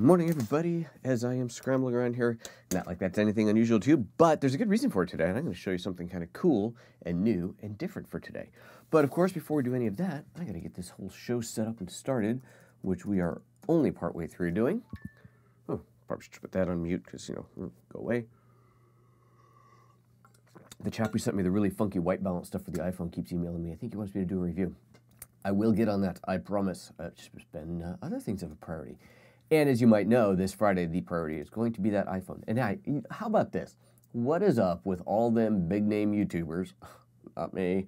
Morning, everybody, as I am scrambling around here. Not like that's anything unusual to you, but there's a good reason for it today, and I'm going to show you something kind of cool and new and different for today. But of course, before we do any of that, I got to get this whole show set up and started, which we are only partway through doing. Oh, probably should put that on mute because, you know, go away. The chap who sent me the really funky white balance stuff for the iPhone keeps emailing me. I think he wants me to do a review. I will get on that, I promise. It's just been other things of a priority. And as you might know, this Friday, the priority is going to be that iPhone. And how about this? What is up with all them big-name YouTubers, not me,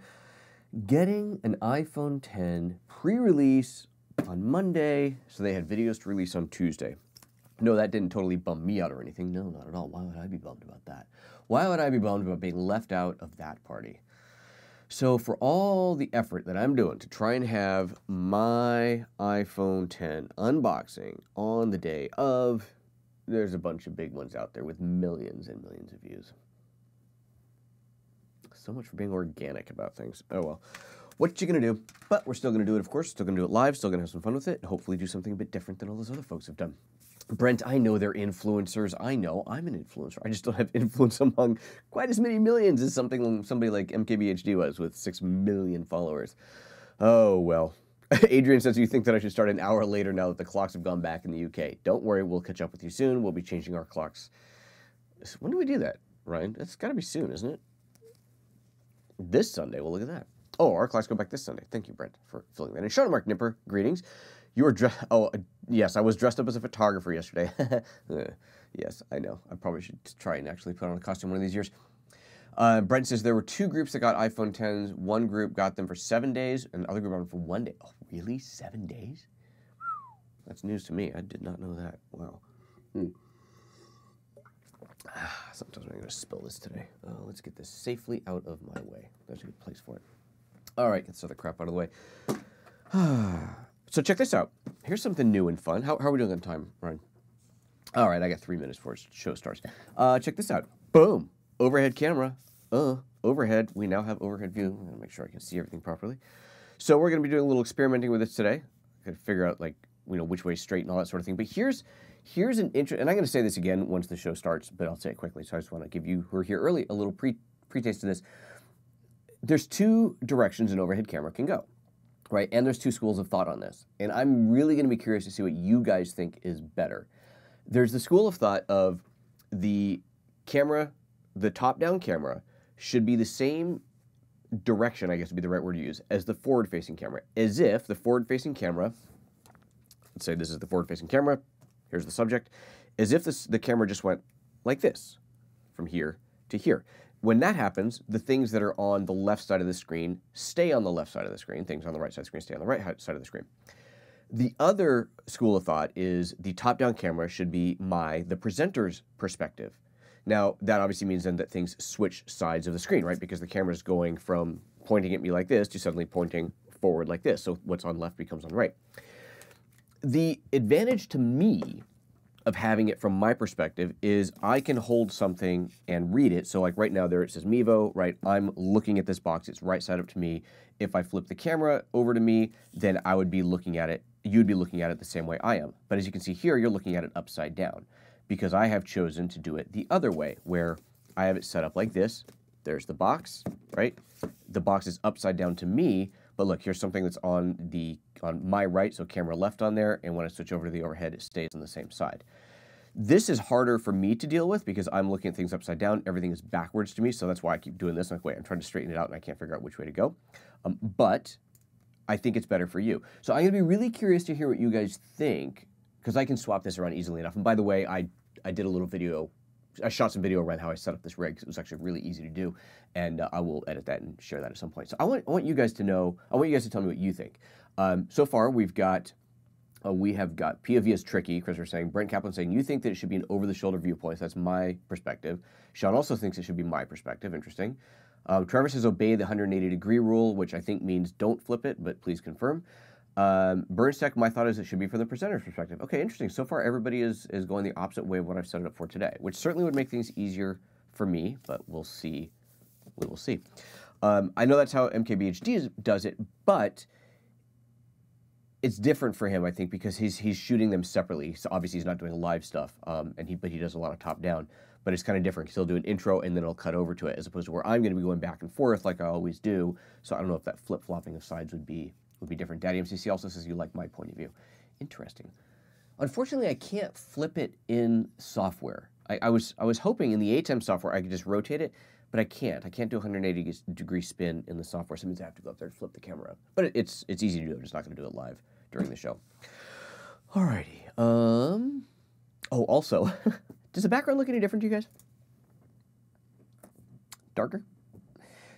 getting an iPhone 10 pre-release on Monday, so they had videos to release on Tuesday? No, that didn't totally bum me out or anything. No, not at all. Why would I be bummed about that? Why would I be bummed about being left out of that party? So for all the effort that I'm doing to try and have my iPhone 10 unboxing on the day of, there's a bunch of big ones out there with millions and millions of views. So much for being organic about things. Oh well. What you gonna do? But we're still gonna do it, of course. Still gonna do it live. Still gonna have some fun with it. And hopefully do something a bit different than all those other folks have done. Brent, I know they're influencers. I know I'm an influencer. I just don't have influence among quite as many millions as somebody like MKBHD was with 6 million followers. Oh, well. Adrian says, you think that I should start an hour later now that the clocks have gone back in the UK. Don't worry, we'll catch up with you soon. We'll be changing our clocks. When do we do that, Ryan? That's got to be soon, isn't it? This Sunday. Well, look at that. Oh, our clocks go back this Sunday. Thank you, Brent, for filling that in. Sean Mark Nipper, greetings. You were dressed. Oh, yes, I was dressed up as a photographer yesterday. Yes, I know. I probably should try and actually put on a costume one of these years. Brent says there were 2 groups that got iPhone 10s. One group got them for 7 days, and the other group got them for 1 day. Oh, really? 7 days? That's news to me. I did not know that. Wow. Sometimes I'm going to spill this today. Let's get this safely out of my way. There's a good place for it. All right, get some of the crap out of the way. So check this out. Here's something new and fun. How are we doing on time, Ryan? All right, I got 3 minutes before the show starts. Check this out. Boom. Overhead camera. Overhead. We now have overhead view. I'm going to make sure I can see everything properly. So we're going to be doing a little experimenting with this today. I got to figure out, like, you know, which way straight and all that sort of thing. But here's an interest, and I'm going to say this again once the show starts, but I'll say it quickly. So I just want to give you who are here early a little pre-taste of this. There's 2 directions an overhead camera can go. Right, and there's 2 schools of thought on this. And I'm really going to be curious to see what you guys think is better. There's the school of thought of the camera, the top-down camera, should be the same direction, I guess would be the right word to use, as the forward-facing camera. As if the forward-facing camera, let's say this is the forward-facing camera, here's the subject, as if the camera just went like this, from here to here. When that happens, the things that are on the left side of the screen stay on the left side of the screen. Things on the right side of the screen stay on the right side of the screen. The other school of thought is the top-down camera should be the presenter's perspective. Now, that obviously means then that things switch sides of the screen, right? Because the camera is going from pointing at me like this to suddenly pointing forward like this. So what's on left becomes on right. The advantage to me of having it from my perspective is I can hold something and read it. So like right now there it says Mevo, right? I'm looking at this box, it's right side up to me. If I flip the camera over to me, then I would be looking at it, you'd be looking at it the same way I am. But as you can see here, you're looking at it upside down because I have chosen to do it the other way where I have it set up like this. There's the box, right? The box is upside down to me, but look, here's something that's on my right, so camera left on there, and when I switch over to the overhead, it stays on the same side. This is harder for me to deal with because I'm looking at things upside down. Everything is backwards to me, so that's why I keep doing this. Like, wait, I'm trying to straighten it out, and I can't figure out which way to go. But I think it's better for you. So I'm going to be really curious to hear what you guys think, because I can swap this around easily enough. And by the way, I did a little video. I shot some video around how I set up this rig. It was actually really easy to do, and I will edit that and share that at some point. So I want you guys to know. I want you guys to tell me what you think. So far, we have got POV is tricky. Chris was saying, Brent Kaplan saying, you think that it should be an over-the-shoulder viewpoint. So that's my perspective. Sean also thinks it should be my perspective. Interesting. Trevor says obey the 180-degree rule, which I think means don't flip it, but please confirm. Burnstack, my thought is it should be from the presenter's perspective. Okay, interesting. So far, everybody is going the opposite way of what I've set it up for today, which certainly would make things easier for me, but we'll see. We will see. I know that's how MKBHD does it, but it's different for him, I think, because he's shooting them separately. So obviously he's not doing live stuff, but he does a lot of top down. But it's kind of different because he'll do an intro and then he'll cut over to it, as opposed to where I'm going to be going back and forth like I always do. So I don't know if that flip-flopping of sides would be different. Daddy MCC also says you like my point of view. Interesting. Unfortunately, I can't flip it in software. I was hoping in the ATEM software I could just rotate it, but I can't. I can't do a 180-degree spin in the software, so it means I have to go up there and flip the camera up. But it's easy to do. I'm just not going to do it live during the show. Alrighty. Oh, also, does the background look any different to you guys? Darker?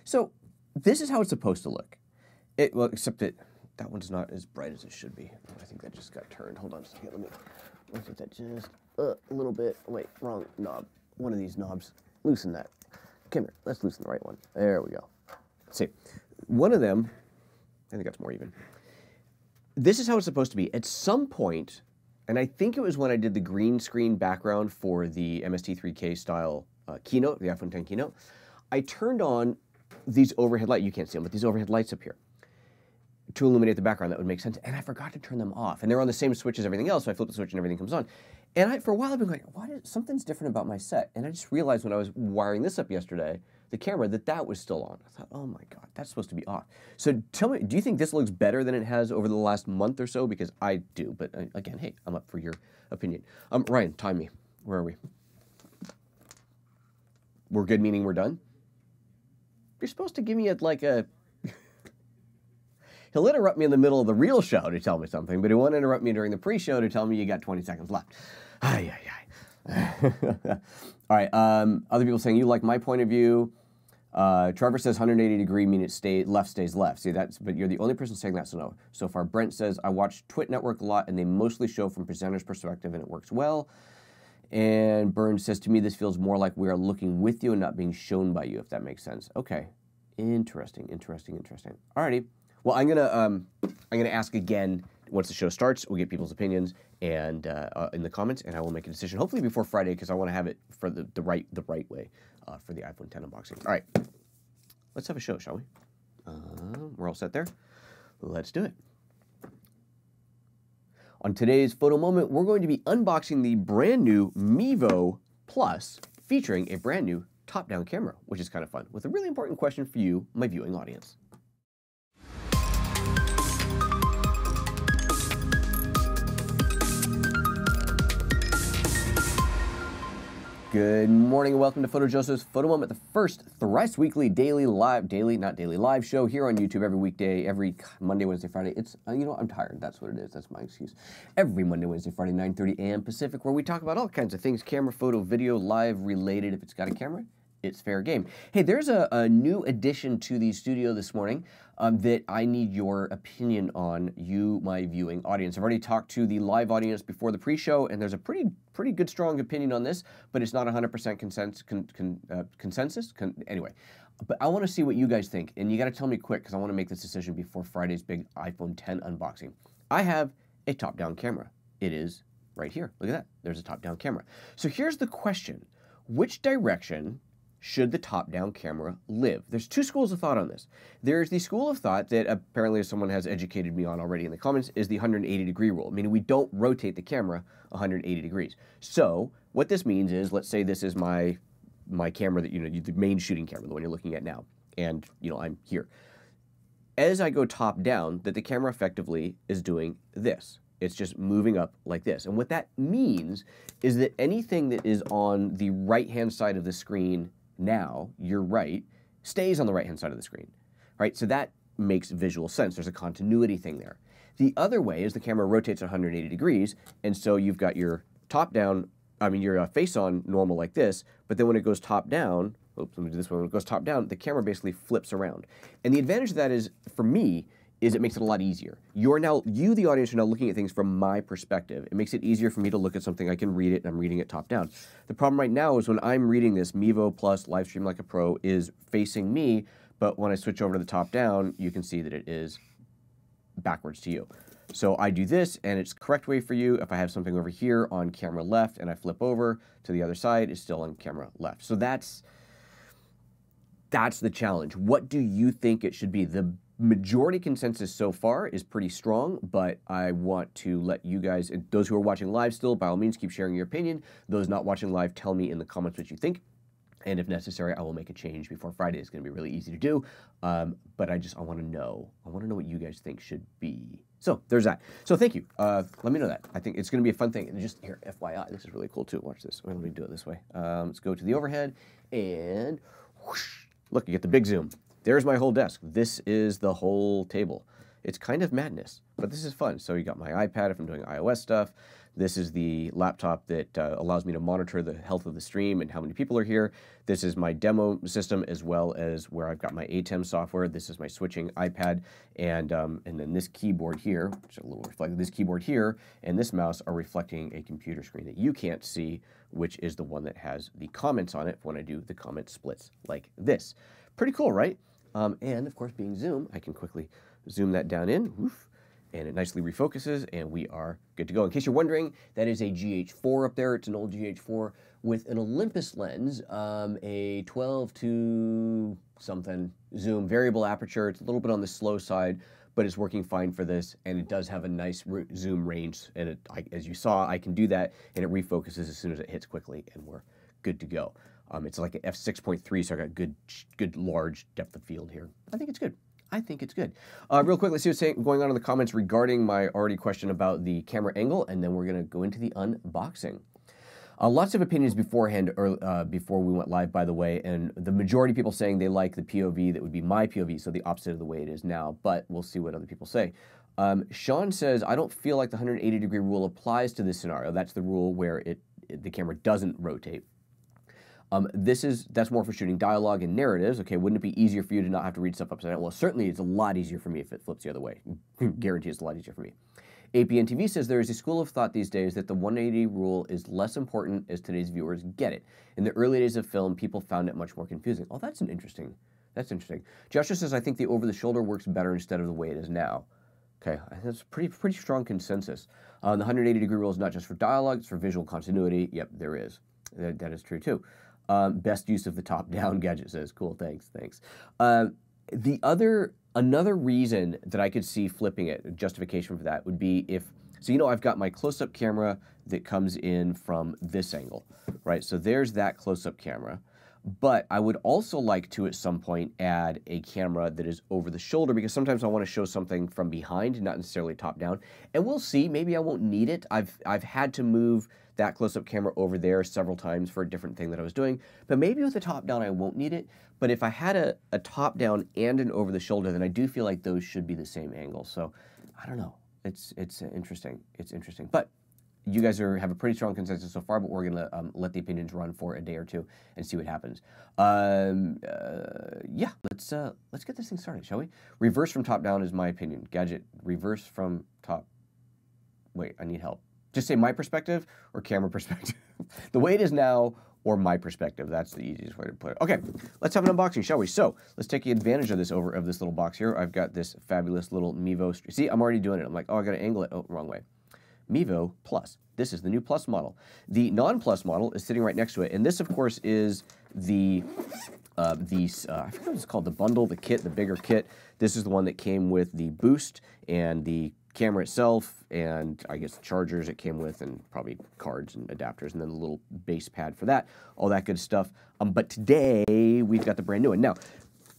So this is how it's supposed to look. Well, except that one's not as bright as it should be. I think that just got turned. Hold on a second. Let me look at that just a little bit. Wait, wrong knob. One of these knobs. Loosen that. Come here. Let's loosen the right one. There we go. Let's see. One of them, I think that's more even. This is how it's supposed to be. At some point, and I think it was when I did the green screen background for the MST3K style keynote, the iPhone 10 keynote, I turned on these overhead lights. You can't see them, but these overhead lights up here to illuminate the background. That would make sense. And I forgot to turn them off. And they're on the same switch as everything else, so I flip the switch and everything comes on. And for a while I've been going, something's different about my set. And I just realized when I was wiring this up yesterday, the camera, that was still on. I thought, oh my God, that's supposed to be off. So tell me, do you think this looks better than it has over the last month or so? Because I do, but again, hey, I'm up for your opinion. Ryan, time me. Where are we? We're good, meaning we're done? You're supposed to give me He'll interrupt me in the middle of the real show to tell me something, but he won't interrupt me during the pre-show to tell me you got 20 seconds left. Ay, ay, ay. All right, other people saying you like my point of view. Trevor says 180 degree mean it stays left. See, but you're the only person saying that so far. Brent says I watch Twit Network a lot and they mostly show from presenter's perspective and it works well. And Burns says to me this feels more like we are looking with you and not being shown by you, if that makes sense. Okay, interesting. Alrighty. Well, I'm gonna ask again once the show starts. We'll get people's opinions and in the comments, and I will make a decision hopefully before Friday because I want to have it for the right way for the iPhone 10 unboxing. All right, let's have a show, shall we? We're all set there. Let's do it. On today's photo moment, we're going to be unboxing the brand new Mevo Plus, featuring a brand new top-down camera, which is kind of fun, with a really important question for you, my viewing audience. Good morning and welcome to PhotoJoseph's Photo Moment, the first thrice weekly live show here on YouTube every weekday, every Monday, Wednesday, Friday. It's, I'm tired. That's what it is. That's my excuse. Every Monday, Wednesday, Friday, 9:30 a.m. Pacific, where we talk about all kinds of things, camera, photo, video, live related. If it's got a camera, it's fair game. Hey, there's a new addition to the studio this morning that I need your opinion on, you, my viewing audience. I've already talked to the live audience before the pre-show, and there's a pretty good, strong opinion on this, but it's not 100% consensus. Anyway, but I want to see what you guys think, and you got to tell me quick because I want to make this decision before Friday's big iPhone 10 unboxing. I have a top-down camera. It is right here. Look at that. There's a top-down camera. So here's the question. Which direction should the top-down camera live? There's two schools of thought on this. There's the school of thought that apparently someone has educated me on already in the comments is the 180-degree rule, meaning we don't rotate the camera 180 degrees. So what this means is, let's say this is my camera that, the main shooting camera, the one you're looking at now, and, I'm here. As I go top down, that the camera effectively is doing this. It's just moving up like this. And what that means is that anything that is on the right-hand side of the screen now, your right, stays on the right-hand side of the screen, right? So that makes visual sense. There's a continuity thing there. The other way is the camera rotates 180 degrees, and so you've got your your face on normal like this, but then when it goes top down, oops, let me do this one. When it goes top down, the camera basically flips around. And the advantage of that is, for me, is it makes it a lot easier. You, the audience, are now looking at things from my perspective. It makes it easier for me to look at something, I can read it, and I'm reading it top down. The problem right now is when I'm reading this, Mevo Plus Livestream Like a Pro is facing me, but when I switch over to the top down, you can see that it is backwards to you. So I do this, and it's the correct way for you. If I have something over here on camera left, and I flip over to the other side, it's still on camera left. So that's the challenge. What do you think it should be? The majority consensus so far is pretty strong, but I want to let you guys, those who are watching live still, by all means, keep sharing your opinion. Those not watching live, tell me in the comments what you think. And if necessary, I will make a change before Friday. It's going to be really easy to do. But I want to know. I want to know what you guys think should be. So there's that. So thank you. Let me know that. I think it's going to be a fun thing. And just here, FYI, this is really cool too. Watch this. Let me do it this way. Let's go to the overhead and whoosh, look, you get the big zoom. There's my whole desk. This is the whole table. It's kind of madness, but this is fun. So you got my iPad if I'm doing iOS stuff. This is the laptop that allows me to monitor the health of the stream and how many people are here. This is my demo system as well as where I've got my ATEM software. This is my switching iPad, and then this keyboard here, which is a little reflective. This keyboard here and this mouse are reflecting a computer screen that you can't see, which is the one that has the comments on it when I do the comment splits like this. Pretty cool, right? And of course, being Zoom, I can quickly zoom that down in. Woof. And it nicely refocuses, and we are good to go. In case you're wondering, that is a GH4 up there. It's an old GH4 with an Olympus lens, a 12 to something zoom, variable aperture. It's a little bit on the slow side, but it's working fine for this, and it does have a nice zoom range. And as you saw, I can do that, and it refocuses as soon as it hits quickly, and we're good to go. It's like an f6.3, so I got good large depth of field here. I think it's good. I think it's good. Real quick, let's see what's going on in the comments regarding my already question about the camera angle, and then we're going to go into the unboxing. Lots of opinions beforehand, or before we went live, by the way, and the majority of people saying they like the POV that would be my POV, so the opposite of the way it is now, but we'll see what other people say. Sean says, I don't feel like the 180-degree rule applies to this scenario. That's the rule where the camera doesn't rotate. That's more for shooting dialogue and narratives. Okay, wouldn't it be easier for you to not have to read stuff upside down? Well, certainly it's a lot easier for me if it flips the other way. Guarantee it's a lot easier for me. APN TV says there is a school of thought these days that the 180 rule is less important as today's viewers get it. In the early days of film, people found it much more confusing. Oh, that's interesting. Joshua says, I think the over-the-shoulder works better instead of the way it is now. Okay, that's pretty strong consensus. The 180-degree rule is not just for dialogue, it's for visual continuity. Yep, there is. That is true, too. Best use of the top-down, Gadget says. Cool, thanks. Another reason that I could see flipping it, justification for that, would be if, so I've got my close-up camera that comes in from this angle, right? So there's that close-up camera. But I would also like to, at some point, add a camera that is over the shoulder, because sometimes I want to show something from behind, not necessarily top-down. And we'll see. Maybe I won't need it. I've had to move that close-up camera over there several times for a different thing that I was doing. But maybe with the top-down, I won't need it. But if I had a top-down and an over-the-shoulder, then I do feel like those should be the same angle. So I don't know. It's interesting. It's interesting. But you guys have a pretty strong consensus so far, but we're going to let the opinions run for a day or two and see what happens. Yeah, let's get this thing started, shall we? Reverse from top down is my opinion. Gadget, reverse from top. Wait, I need help. Just say my perspective or camera perspective. The way it is now or my perspective. That's the easiest way to put it. Okay, let's have an unboxing, shall we? So let's take advantage of this little box here. I've got this fabulous little Mevo. See, I'm already doing it. I'm like, oh, I got to angle it. Oh, wrong way. Mevo Plus. This is the new Plus model. The non-Plus model is sitting right next to it, and this, of course, is I forget what it's called, the bundle, the kit, the bigger kit. This is the one that came with the boost and the camera itself, and I guess chargers it came with, and probably cards and adapters, and then the little base pad for that, all that good stuff. But today we've got the brand new one. Now,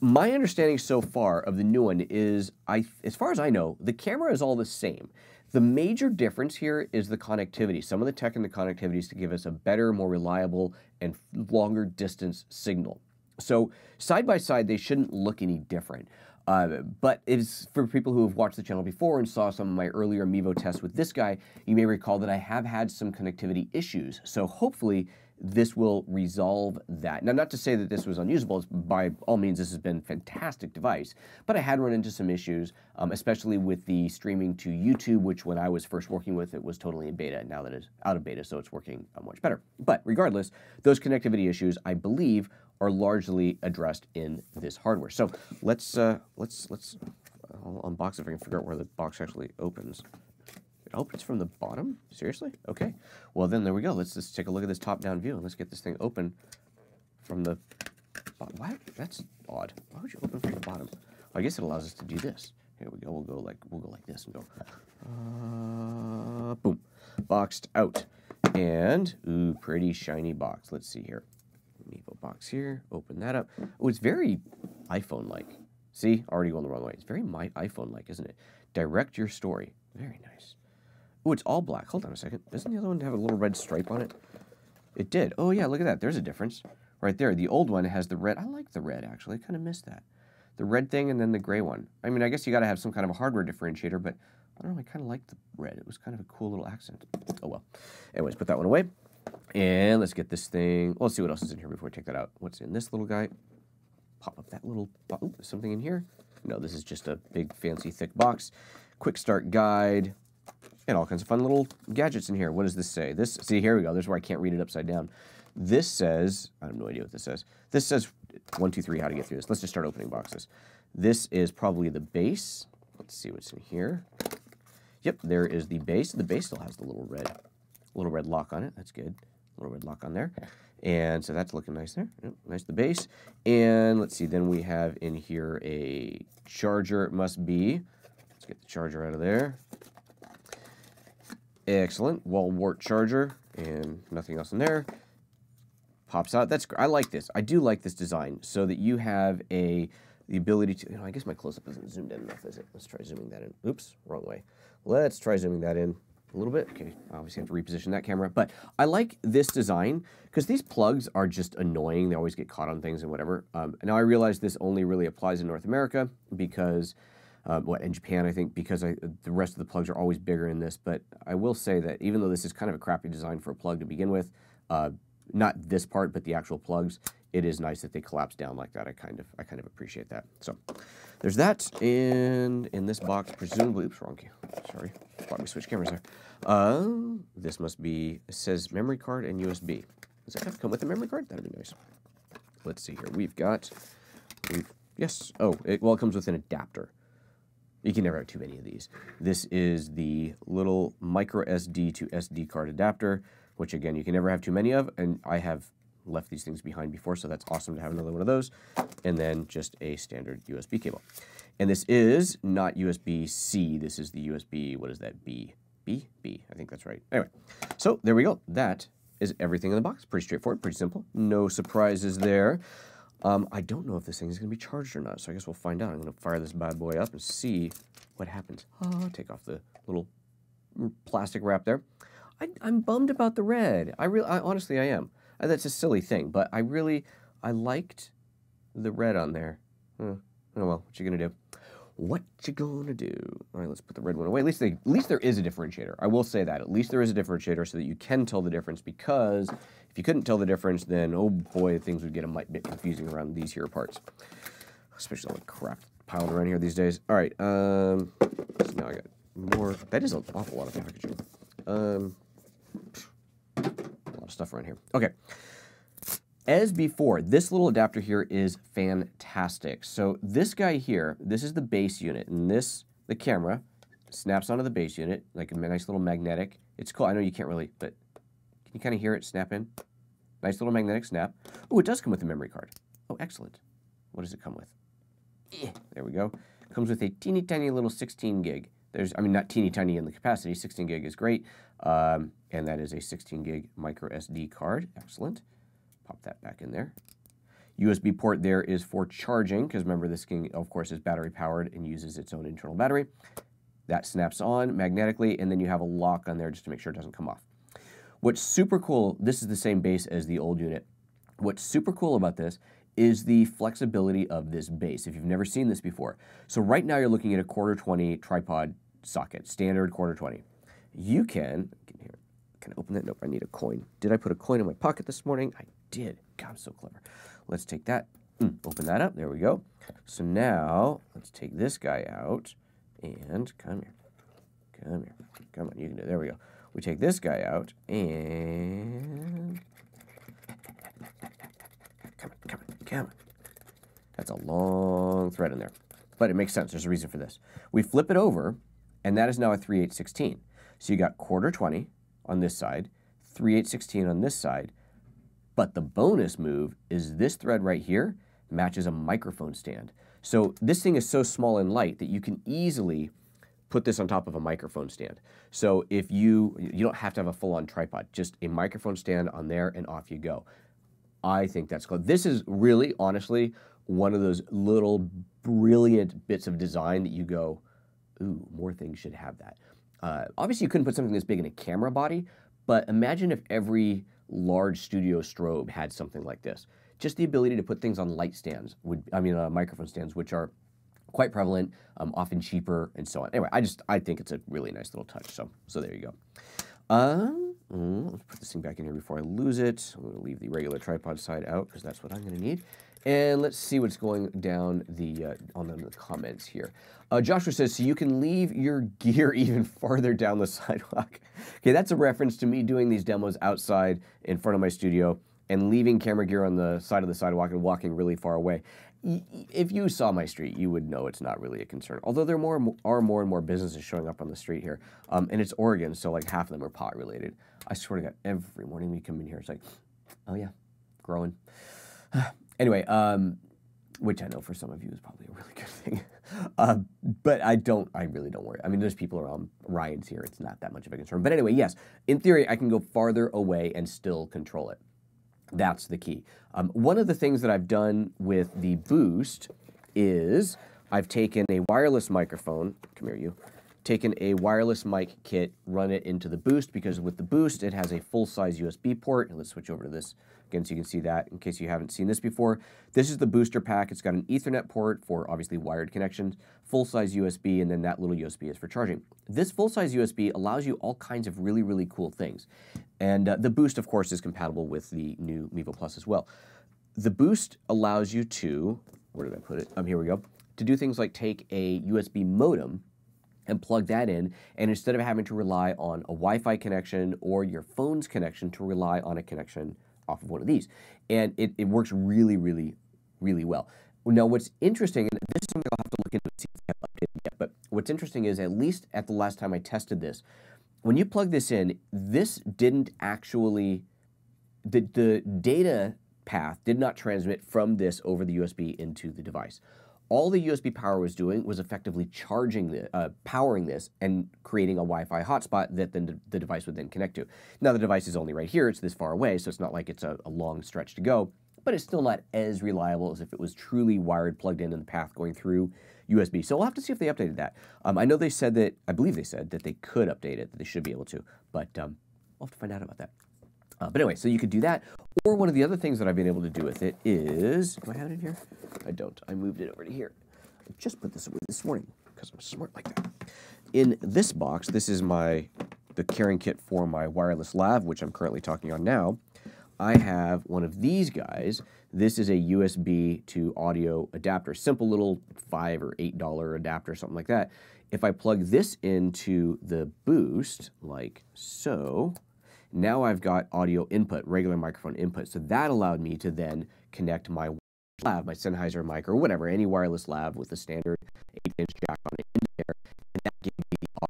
my understanding so far of the new one is, as far as I know, the camera is all the same. The major difference here is the connectivity. Some of the tech in the connectivity is to give us a better, more reliable, and longer distance signal. So side by side, they shouldn't look any different. But it's for people who have watched the channel before and saw some of my earlier Mevo tests with this guy, you may recall that I have had some connectivity issues. So hopefully this will resolve that. Now, not to say that this was unusable. By all means, this has been a fantastic device. But I had run into some issues, especially with the streaming to YouTube, which when I was first working with it was totally in beta. Now that it's out of beta, so it's working much better. But regardless, those connectivity issues, I believe, are largely addressed in this hardware. So let's I'll unbox it if I can figure out where the box actually opens. It opens from the bottom? Seriously? Okay. Well, then there we go. Let's just take a look at this top-down view, and let's get this thing open from the bottom. What? That's odd. Why would you open from the bottom? I guess it allows us to do this. Here we go. We'll go like this and go, boom, boxed out. And, ooh, pretty shiny box. Let's see here. Mevo box here. Open that up. Oh, it's very iPhone-like. See? Already going the wrong way. It's very my iPhone-like, isn't it? Direct your story. Very nice. Oh, it's all black. Hold on a second. Doesn't the other one have a little red stripe on it? It did. Oh, yeah, look at that. There's a difference. Right there. The old one has the red. I like the red, actually. I kind of missed that. The red thing and then the gray one. I mean, I guess you got to have some kind of a hardware differentiator, but I don't know. I kind of like the red. It was kind of a cool little accent. Oh, well. Anyways, put that one away. And let's get this thing. Well, let's see what else is in here before we take that out. What's in this little guy? Pop up that little. Oh, there's something in here. No, this is just a big, fancy, thick box. Quick start guide. And all kinds of fun little gadgets in here. What does this say? This, see, here we go. This is where I can't read it upside down. This says, I have no idea what this says. This says 1, 2, 3, how to get through this. Let's just start opening boxes. This is probably the base. Let's see what's in here. Yep, there is the base. The base still has the little red lock on it. That's good. Little red lock on there. And so that's looking nice there. Yep, nice, the base. And let's see, then we have in here a charger. It must be. Let's get the charger out of there. Excellent. Wall wart charger. And nothing else in there. Pops out. That's, I like this. I do like this design so that you have the ability to, I guess my close-up isn't zoomed in enough, is it? Let's try zooming that in. Oops, wrong way. Let's try zooming that in a little bit. Okay, obviously have to reposition that camera. But I like this design because these plugs are just annoying. They always get caught on things and whatever. Now I realize this only really applies in North America because, in Japan, I think, because the rest of the plugs are always bigger in this. But I will say that even though this is kind of a crappy design for a plug to begin with, not this part, but the actual plugs, it is nice that they collapse down like that. I kind of appreciate that. So there's that. And in this box, presumably, oops, wrong key. Sorry, thought we switched cameras there. This must be, it says memory card and USB. Does that have to come with a memory card? That'd be nice. Let's see here. Yes. Oh, it comes with an adapter. You can never have too many of these. This is the little micro SD to SD card adapter, which again, you can never have too many of, and I have left these things behind before, so that's awesome to have another one of those. And then just a standard USB cable. And this is not USB-C, this is the USB, what is that, B? B? I think that's right. Anyway, so there we go. That is everything in the box. Pretty straightforward, pretty simple. No surprises there. I don't know if this thing is going to be charged or not, so I guess we'll find out. I'm going to fire this bad boy up and see what happens. Take off the little plastic wrap there. I'm bummed about the red. Honestly, I am. That's a silly thing, but I liked the red on there. Oh well, what you gonna do? What you gonna do? All right, let's put the red one away. At least there is a differentiator. I will say that. At least there is a differentiator so that you can tell the difference, because if you couldn't tell the difference, then, oh boy, things would get a bit confusing around these here parts. Especially all the crap piled around here these days. All right, so now I got more. That is an awful lot of packaging. A lot of stuff around here. Okay. As before, this little adapter here is fantastic. So this guy here, this is the base unit, and the camera, snaps onto the base unit, like a nice little magnetic. It's cool. I know you can't really, but can you kind of hear it snap in? Nice little magnetic snap. Oh, it does come with a memory card. Oh, excellent. What does it come with? There we go. It comes with a teeny tiny little 16 gig. Not teeny tiny in the capacity. 16 gig is great. And that is a 16 gig micro SD card. Excellent. Pop that back in there. USB port there is for charging, because remember this thing, of course, is battery powered and uses its own internal battery. That snaps on magnetically, and then you have a lock on there just to make sure it doesn't come off. What's super cool, this is the same base as the old unit. What's super cool about this is the flexibility of this base, if you've never seen this before. So right now you're looking at a 1/4-20 tripod socket, standard 1/4-20. You can I open that? Nope, I need a coin. Did I put a coin in my pocket this morning? I did. God, I'm so clever. Let's take that, open that up. There we go. So now let's take this guy out and come here. Come on, you can do it. There we go. We take this guy out and come on. That's a long thread in there, but it makes sense. There's a reason for this. We flip it over, and that is now a 3/8/16. So you got 1/4-20 on this side, 3/8/16 on this side, but the bonus move is this thread right here matches a microphone stand. So this thing is so small and light that you can easily put this on top of a microphone stand. So if you don't have to have a full-on tripod, just a microphone stand on there and off you go. I think that's cool. This is really, honestly, one of those little brilliant bits of design that you go, ooh, more things should have that. Obviously, you couldn't put something this big in a camera body, but imagine if every large studio strobe had something like this. Just the ability to put things on light stands, microphone stands, which are quite prevalent, often cheaper, and so on. Anyway, I think it's a really nice little touch. So there you go. Let's put this thing back in here before I lose it. I'm going to leave the regular tripod side out because that's what I'm going to need. And let's see what's going down on the comments here. Joshua says, so you can leave your gear even farther down the sidewalk. Okay, that's a reference to me doing these demos outside in front of my studio and leaving camera gear on the side of the sidewalk and walking really far away. If you saw my street, you would know it's not really a concern. Although there are more and more businesses showing up on the street here. And it's Oregon, so like half of them are pot related. I swear to God, every morning we come in here, it's like, oh yeah, growing. Anyway, which I know for some of you is probably a really good thing. But I really don't worry. I mean, there's people around Ryan's here. It's not that much of a concern. But anyway, yes, in theory, I can go farther away and still control it. That's the key. One of the things that I've done with the Boost is I've taken a wireless microphone, come here you, taken a wireless mic kit, run it into the Boost, because with the Boost, it has a full-size USB port. And let's switch over to this again so you can see that in case you haven't seen this before. This is the booster pack. It's got an Ethernet port for obviously wired connections, full-size USB, and then that little USB is for charging. This full-size USB allows you all kinds of really, really cool things. And the Boost, of course, is compatible with the new Mevo Plus as well. The Boost allows you to, where did I put it? Here we go. To do things like take a USB modem and plug that in, and instead of having to rely on a Wi-Fi connection or your phone's connection, to rely on a connection off of one of these. And it works really, really, really well. Now, what's interesting, and this is something I'll have to look into and see if I've updated yet, but what's interesting is, at least at the last time I tested this, when you plug this in, this didn't actually, the data path did not transmit from this over the USB into the device. All the USB power was doing was effectively charging powering this and creating a Wi-Fi hotspot that then the device would then connect to. Now the device is only right here, it's this far away, so it's not like it's a long stretch to go, but it's still not as reliable as if it was truly wired, plugged in the path going through USB. So we'll have to see if they updated that. I know they said that, I believe they said that they could update it, that they should be able to, but we'll have to find out about that. But anyway, so you could do that. Or one of the other things that I've been able to do with it is, do I have it in here? I don't. I moved it over to here. I just put this away this morning because I'm smart like that. In this box, this is the carrying kit for my wireless lav, which I'm currently talking on now. I have one of these guys. This is a USB to audio adapter, simple little $5 or $8 adapter, something like that. If I plug this into the Boost, like so, now I've got audio input, regular microphone input. So that allowed me to then connect my lav, my Sennheiser mic, or whatever, any wireless lav with a standard 8-inch jack on it in there, and that gave me the audio.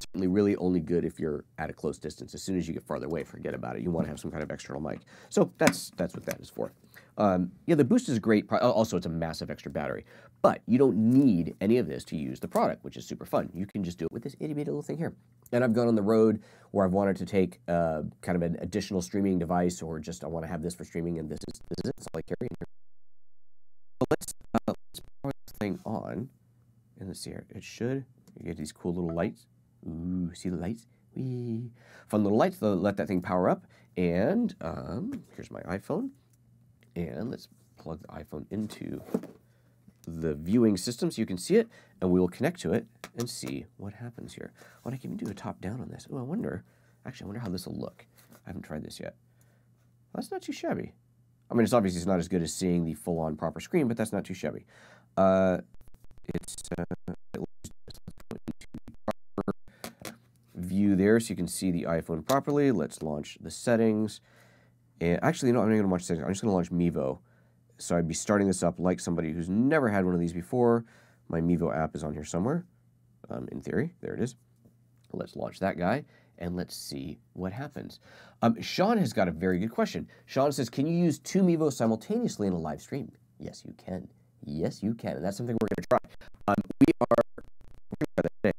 Certainly really only good if you're at a close distance. As soon as you get farther away, forget about it. You want to have some kind of external mic. So that's what that is for. Yeah, the Boost is great. Also, it's a massive extra battery. But you don't need any of this to use the product, which is super fun. You can just do it with this itty-bitty little thing here. And I've gone on the road where I've wanted to take kind of an additional streaming device, or just I want to have this for streaming, and this is it. That's all I carry in here. So let's power this thing on, and let's see here. It should. You get these cool little lights. Ooh, see the lights? Whee. Fun little lights to let that thing power up. And here's my iPhone. And let's plug the iPhone into the viewing system so you can see it, and we will connect to it and see what happens here. Well, I can even do a top-down on this. Oh, I wonder how this will look. I haven't tried this yet. Well, that's not too shabby. I mean, it's obviously not as good as seeing the full-on proper screen, but that's not too shabby. View there so you can see the iPhone properly. Let's launch the settings. And actually, no, I'm not going to launch settings. I'm just going to launch Mevo. So I'd be starting this up like somebody who's never had one of these before. My Mevo app is on here somewhere, in theory. There it is. Let's launch that guy, and let's see what happens. Sean has got a very good question. Sean says, can you use 2 Mevo simultaneously in a live stream? Yes, you can. Yes, you can, and that's something we're going to try. We are working on that today.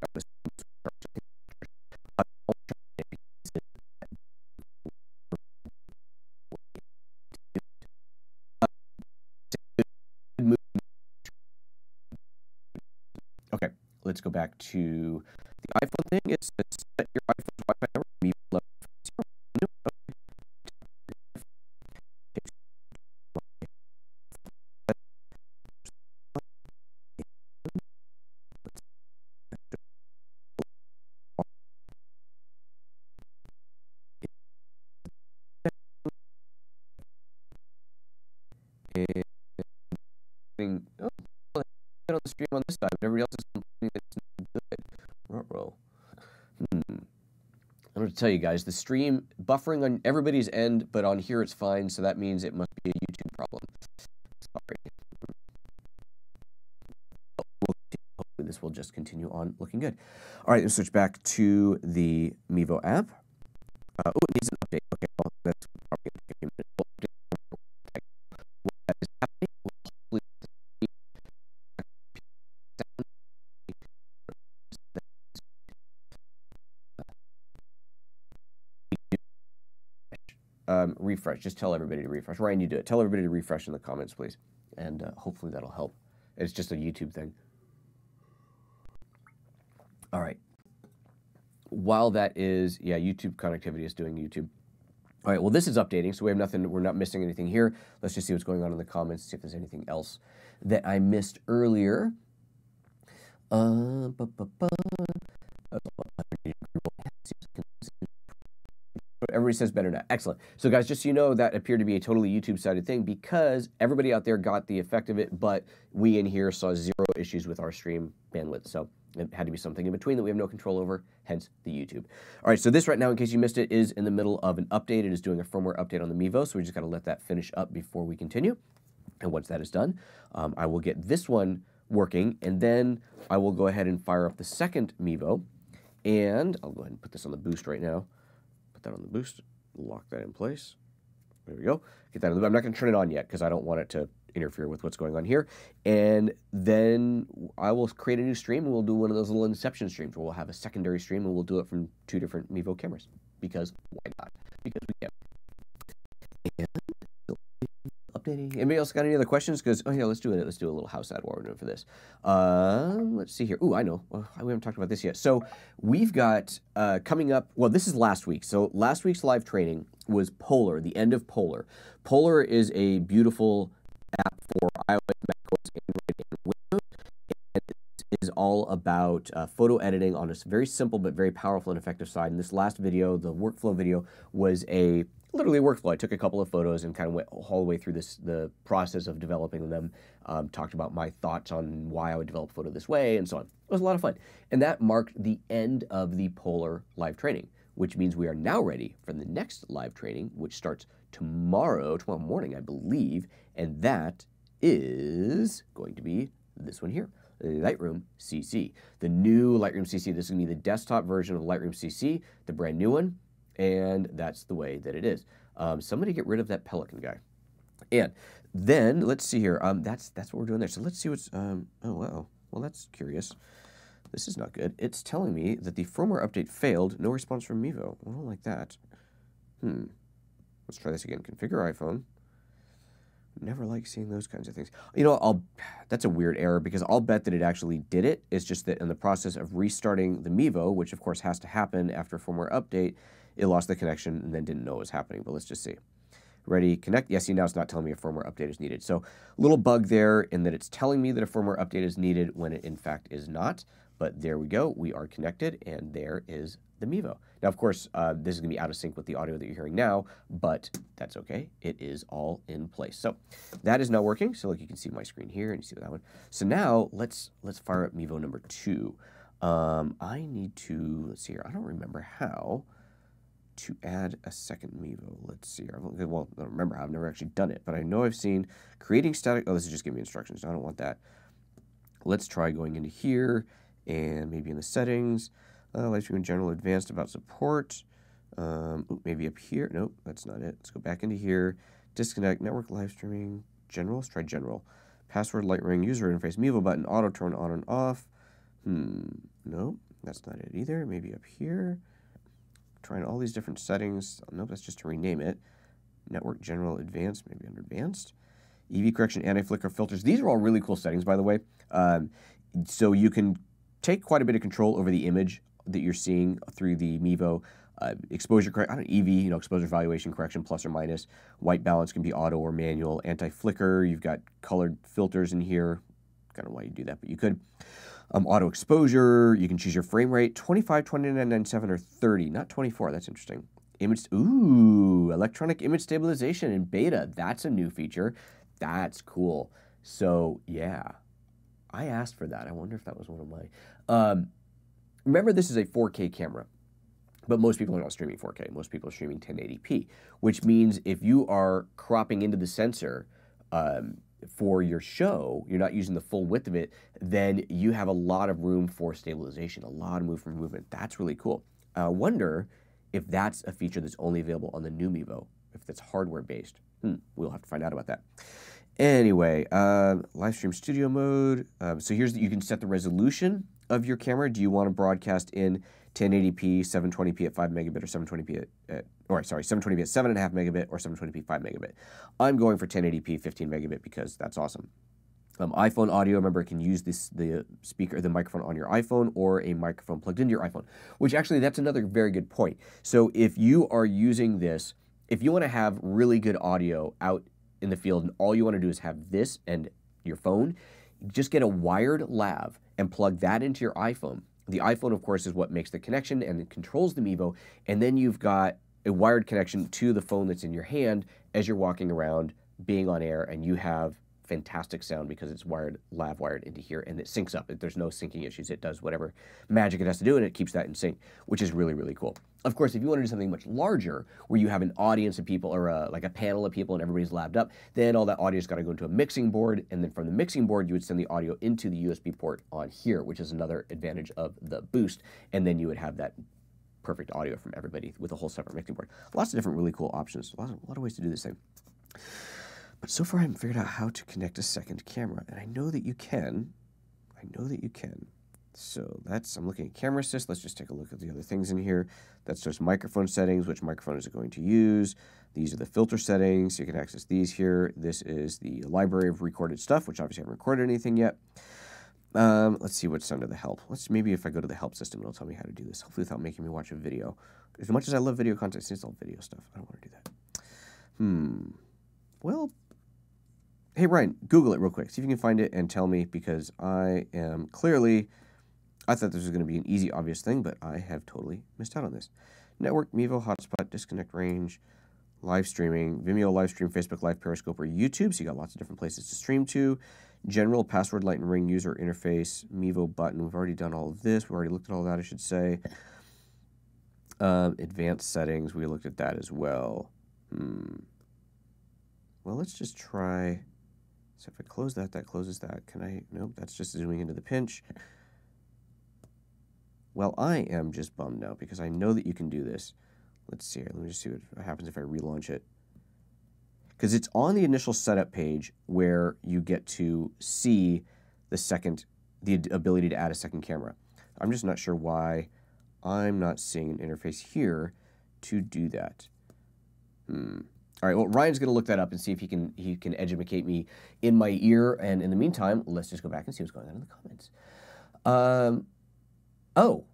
Okay, let's go back to the iPhone thing. It says set your iPhone's Wi-Fi number. Oh, on the stream on this side, but everybody else is complaining that it's not good. Ruh-roh. I'm going to tell you guys, the stream buffering on everybody's end, but on here it's fine, so that means it must be a YouTube problem. Sorry. Hopefully this will just continue on looking good. All right, let's switch back to the Mevo app. Oh, it needs an update. Okay, well, that's probably going to take a few minutes. What is happening? Refresh. Just tell everybody to refresh. Ryan, you do it. Tell everybody to refresh in the comments, please. And hopefully that'll help. It's just a YouTube thing. All right. While that is, yeah, YouTube connectivity is doing YouTube. All right, well, this is updating, so we have nothing, we're not missing anything here. Let's just see what's going on in the comments, see if there's anything else that I missed earlier. Everybody says better now. Excellent. So guys, just so you know, that appeared to be a totally YouTube-sided thing because everybody out there got the effect of it, but we in here saw 0 issues with our stream bandwidth. So it had to be something in between that we have no control over, hence the YouTube. All right, so this right now, in case you missed it, is in the middle of an update. It is doing a firmware update on the Mevo, so we just got to let that finish up before we continue. And once that is done, I will get this one working, and then I will go ahead and fire up the second Mevo, and I'll go ahead and put this on the boost right now. Put that on the boost, lock that in place. There we go. Get that. I'm not going to turn it on yet because I don't want it to interfere with what's going on here. And then I will create a new stream and we'll do one of those little inception streams where we'll have a secondary stream and we'll do it from 2 different Mevo cameras. Because why not? Because we can. And updating. Anybody else got any other questions? Because, oh yeah, let's do it. Let's do a little house ad while we're doing for this. Let's see here. Ooh, I know. We haven't talked about this yet. So we've got coming up, well, this is last week. So last week's live training was Polar, the end of Polar. Polar is a beautiful app for iOS, macOS, Android, and Windows. And it is all about photo editing on a very simple but very powerful and effective side. And this last video, the workflow video, was literally a workflow. I took a couple of photos and kind of went all the way through the process of developing them, talked about my thoughts on why I would develop photo this way, and so on. It was a lot of fun. And that marked the end of the Polar live training, which means we are now ready for the next live training, which starts tomorrow morning, I believe, and that is going to be this one here, Lightroom CC. The new Lightroom CC, this is going to be the desktop version of Lightroom CC, the brand new one, and that's the way that it is. Somebody get rid of that Pelican guy. And then, let's see here, that's what we're doing there. So let's see what's, oh, wow, well, that's curious. This is not good. It's telling me that the firmware update failed. No response from Mevo. I don't like that. Let's try this again. Configure iPhone. Never like seeing those kinds of things. You know, that's a weird error because I'll bet that it actually did it. It's just that in the process of restarting the Mevo, which of course has to happen after a firmware update, it lost the connection and then didn't know what was happening. But let's just see. Ready, connect. Yes, see, now it's not telling me a firmware update is needed. So a little bug there in that it's telling me that a firmware update is needed when it in fact is not. But there we go. We are connected, and there is the Mevo. Now, of course, this is going to be out of sync with the audio that you're hearing now, but that's okay. It is all in place. So that is now working. So look, you can see my screen here, and you see that one. So now let's fire up Mevo number 2. I need to, let's see here. I don't remember how to add a second Mevo. Let's see here. Well, I don't remember how. I've never actually done it, but I know I've seen creating static. Oh, this is just giving me instructions. I don't want that. Let's try going into here and maybe in the settings. Live stream in general, advanced, about support. Maybe up here. Nope, that's not it. Let's go back into here. Disconnect, network live streaming, general. Let's try general. Password, light ring, user interface, Mevo button, auto turn on and off. Nope, that's not it either. Maybe up here. Trying all these different settings. Nope, that's just to rename it. Network, general, advanced, maybe under advanced. EV correction, anti-flicker filters. These are all really cool settings, by the way. So you can take quite a bit of control over the image that you're seeing through the Mevo. Exposure correction, EV, exposure valuation correction, plus or minus. White balance can be auto or manual. Anti-flicker, you've got colored filters in here. I don't know why you do that, but you could. Auto exposure, you can choose your frame rate, 25, 29, 97, or 30, not 24. That's interesting. Electronic image stabilization in beta. That's a new feature. That's cool. So, yeah, I asked for that. I wonder if that was one of my... remember, this is a 4K camera, but most people are not streaming 4K. Most people are streaming 1080p, which means if you are cropping into the sensor for your show, you're not using the full width of it, then you have a lot of room for stabilization, a lot of room for movement. That's really cool. I wonder if that's a feature that's only available on the new Mevo, if that's hardware-based. We'll have to find out about that. Anyway, live stream studio mode. So you can set the resolution of your camera. Do you want to broadcast in 1080p, 720p at 5 megabit, or 720p at 720p at 7.5 megabit, or 720p 5 megabit? I'm going for 1080p 15 megabit because that's awesome. iPhone audio, remember, it can use the microphone on your iPhone or a microphone plugged into your iPhone, which actually, that's another very good point. So if you are using this, if you want to have really good audio out in the field and all you want to do is have this and your phone, just get a wired lav and plug that into your iPhone. The iPhone, of course, is what makes the connection and it controls the Mevo, and then you've got a wired connection to the phone that's in your hand as you're walking around, being on air, and you have fantastic sound because it's lav wired into here, and it syncs up. There's no syncing issues. It does whatever magic it has to do, and it keeps that in sync, which is really, really cool. Of course, if you want to do something much larger, where you have an audience of people, or like a panel of people, and everybody's labbed up, then all that audio's got to go into a mixing board, and then from the mixing board, you would send the audio into the USB port on here, which is another advantage of the Boost, and then you would have that perfect audio from everybody with a whole separate mixing board. Lots of different really cool options. A lot of ways to do this thing. But so far I haven't figured out how to connect a second camera, and I know that you can. So I'm looking at camera assist. Let's just take a look at the other things in here. That's just microphone settings, which microphone is it going to use. These are the filter settings. You can access these here. This is the library of recorded stuff, which obviously I haven't recorded anything yet. Let's see what's under the help. Maybe if I go to the help system, it'll tell me how to do this, hopefully without making me watch a video. As much as I love video content, it's all video stuff. I don't want to do that. Well, hey, Ryan, Google it real quick. See if you can find it and tell me, because I thought this was going to be an easy, obvious thing, but I have totally missed out on this. Network, Mevo, hotspot, disconnect range, live streaming, Vimeo live stream, Facebook Live, Periscope, or YouTube. So you got lots of different places to stream to. General, password, light and ring, user interface, Mevo button. We've already done all of this. We've already looked at all that, I should say. Advanced settings, we looked at that as well. Well, let's just try. So if I close that, that closes that. Can I? Nope, that's just zooming into the pinch. Well, I am just bummed now because I know that you can do this. Let's see here. Let me just see what happens if I relaunch it. Because it's on the initial setup page where you get to see the ability to add a second camera. I'm just not sure why I'm not seeing an interface here to do that. All right, well, Ryan's going to look that up and see if he can educate me in my ear. And in the meantime, let's just go back and see what's going on in the comments. Oh,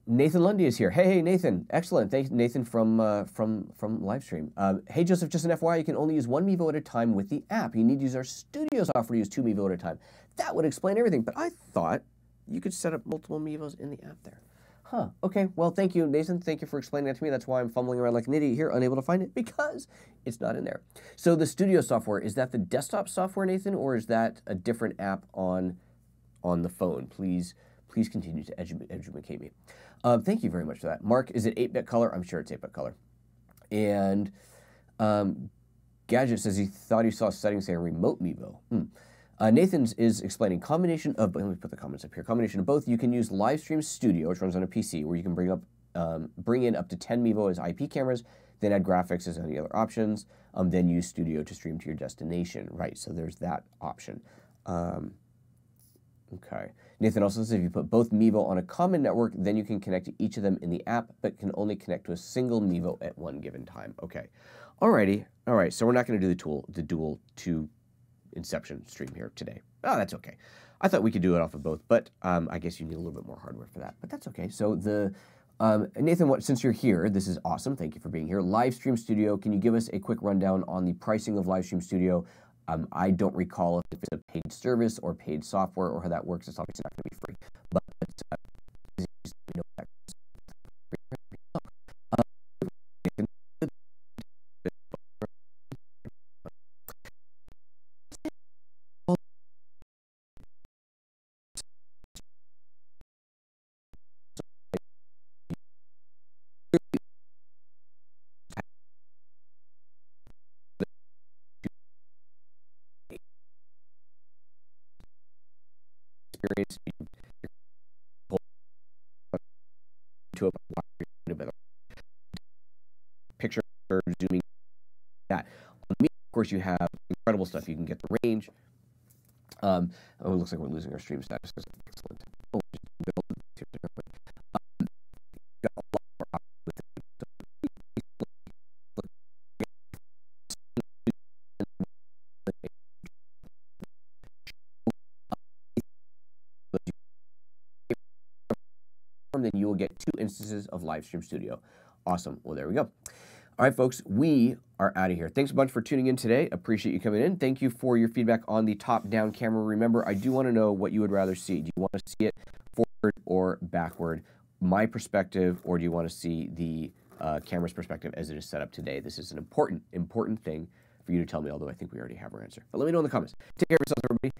Nathan Lundy is here. Hey, Nathan. Excellent. Thanks, Nathan from Livestream. Hey, Joseph, just an FYI, you can only use one Mevo at a time with the app. You need to use our studio software to use 2 Mevo at a time. That would explain everything. But I thought you could set up multiple Mevos in the app there. Huh. Okay. Well, thank you, Nathan. Thank you for explaining that to me. That's why I'm fumbling around like an idiot here, unable to find it, because it's not in there. So the studio software, is that the desktop software, Nathan, or is that a different app on the phone? Please continue to educate me. Thank you very much for that. Mark, is it 8-bit color? I'm sure it's 8-bit color. And Gadget says he thought he saw settings saying remote Mevo. Nathan's is explaining combination of, let me put the comments up here, combination of both. You can use Livestream Studio, which runs on a PC, where you can bring in up to 10 Mevo as IP cameras, then add graphics as any other options, then use Studio to stream to your destination. Right, so there's that option. Okay. Nathan also says if you put both Mevo on a common network, then you can connect to each of them in the app, but can only connect to a single Mevo at one given time. Okay. Alrighty. All right, so we're not going to do the dual to Inception stream here today. Oh, that's okay. I thought we could do it off of both, but I guess you need a little bit more hardware for that, but that's okay. So Nathan, since you're here, this is awesome. Thank you for being here. Livestream Studio, can you give us a quick rundown on the pricing of Livestream Studio? I don't recall if it's a paid service or paid software or how that works. It's obviously not going to be free, but you know that. Experience to a picture zooming that. On me, of course, you have incredible stuff. You can get the range. Oh, it looks like we're losing our stream status. Excellent. Oh, then you will get 2 instances of Livestream Studio. Awesome. Well, there we go. All right, folks, we are out of here. Thanks a bunch for tuning in today. Appreciate you coming in. Thank you for your feedback on the top-down camera. Remember, I do want to know what you would rather see. Do you want to see it forward or backward? My perspective, or do you want to see the camera's perspective as it is set up today? This is an important thing for you to tell me, although I think we already have our answer. But let me know in the comments. Take care of yourselves, everybody.